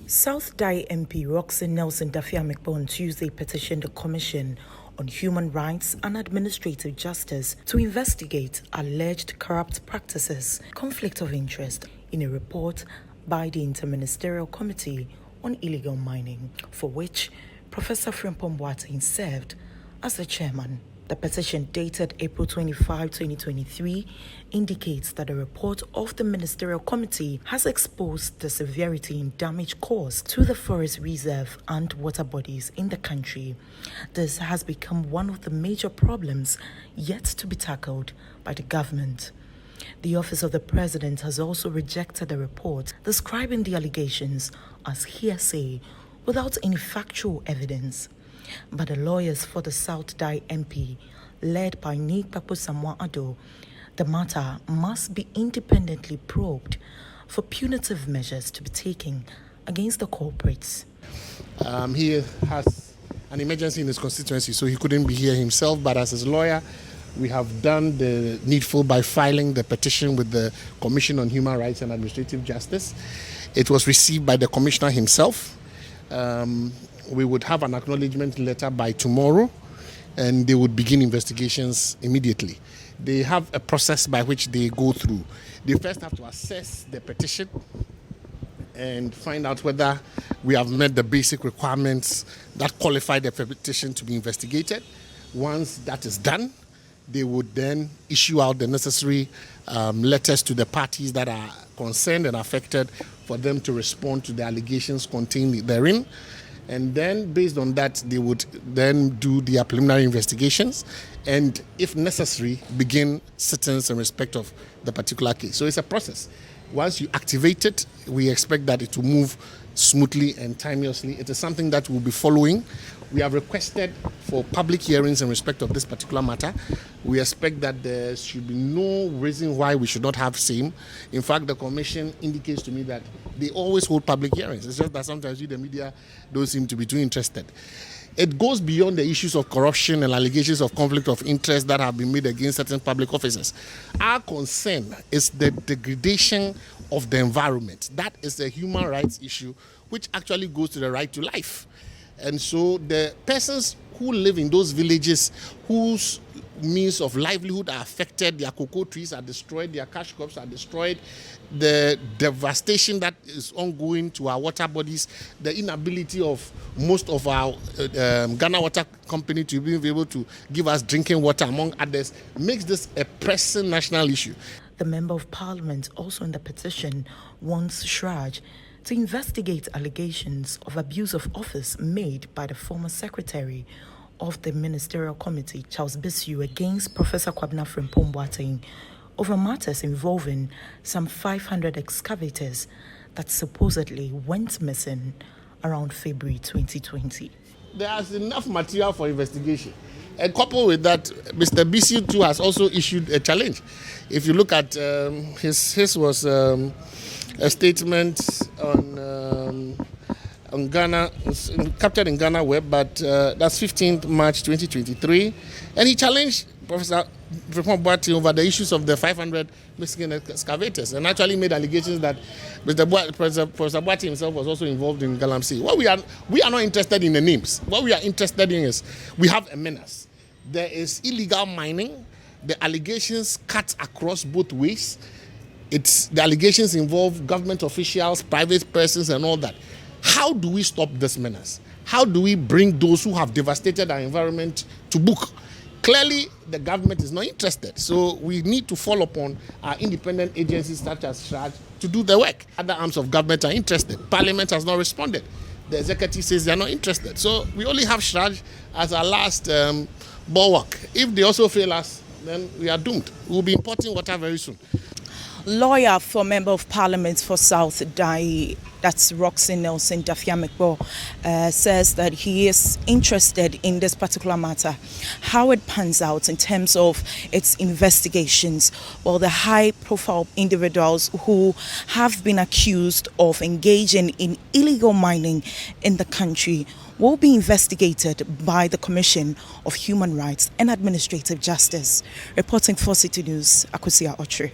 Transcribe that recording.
South Dayi MP Nelson Dayi on Tuesday petitioned the Commission on Human Rights and Administrative Justice to investigate alleged corrupt practices, conflict of interest in a report by the Interministerial Committee on Illegal Mining, for which Professor Frimpong Boateng served as the chairman. The petition, dated April 25, 2023, indicates that the report of the Ministerial Committee has exposed the severity and damage caused to the forest reserve and water bodies in the country. This has become one of the major problems yet to be tackled by the government. The Office of the President has also rejected the report, describing the allegations as hearsay without any factual evidence. But the lawyers for the South Dayi MP, led by Papu Samoa Ado, the matter must be independently probed for punitive measures to be taken against the culprits. He has an emergency in his constituency, so he couldn't be here himself, but as his lawyer, we have done the needful by filing the petition with the Commission on Human Rights and Administrative Justice. It was received by the Commissioner himself. We would have an acknowledgement letter by tomorrow, and they would begin investigations immediately. They have a process by which they go through. They first have to assess the petition and find out whether we have met the basic requirements that qualify the petition to be investigated. Once that is done, they would then issue out the necessary letters to the parties that are concerned and affected for them to respond to the allegations contained therein. And then, based on that, they would then do their preliminary investigations and, if necessary, begin sittings in respect of the particular case. So it's a process. Once you activate it, we expect that it will move smoothly and timeously. It is something that we'll be following. We have requested for public hearings in respect of this particular matter. We expect that there should be no reason why we should not have same. In fact, the Commission indicates to me that they always hold public hearings. It's just that sometimes you, the media, don't seem to be too interested. It goes beyond the issues of corruption and allegations of conflict of interest that have been made against certain public officers. Our concern is the degradation of the environment. That is a human rights issue which actually goes to the right to life. And so the persons who live in those villages whose means of livelihood are affected, their cocoa trees are destroyed, their cash crops are destroyed, the devastation that is ongoing to our water bodies, the inability of most of our Ghana Water Company to be able to give us drinking water, among others, makes this a pressing national issue. The Member of Parliament, also in the petition, wants CHRAJ to investigate allegations of abuse of office made by the former Secretary of the Ministerial Committee, Charles Bisu, against Professor Frimpong Boateng over matters involving some 500 excavators that supposedly went missing around February 2020. There's enough material for investigation. And coupled with that, Mr. Bisu too has also issued a challenge. If you look at his was a statement on Ghana, captured in Ghana Web, but that's 15th March 2023, and he challenged Professor Frimpong Boateng over the issues of the 500 missing excavators, and actually made allegations that Professor Boateng himself was also involved in Galamsey. We are not interested in the names. What we are interested in is we have a menace. There is illegal mining. The allegations cut across both ways. The allegations involve government officials, private persons, and all that. How do we stop this menace? How do we bring those who have devastated our environment to book? Clearly, the government is not interested. So we need to fall upon our independent agencies such as CHRAJ to do the work. Other arms of government are interested. Parliament has not responded. The executive says they are not interested. So we only have CHRAJ as our last bulwark. If they also fail us, then we are doomed. We will be importing water very soon. Lawyer for Member of Parliament for South Dayi, that's Nelson Dayi, says that he is interested in this particular matter, how it pans out in terms of its investigations. Well, the high-profile individuals who have been accused of engaging in illegal mining in the country will be investigated by the Commission of Human Rights and Administrative Justice. Reporting for Citi News, Akusia Ochre.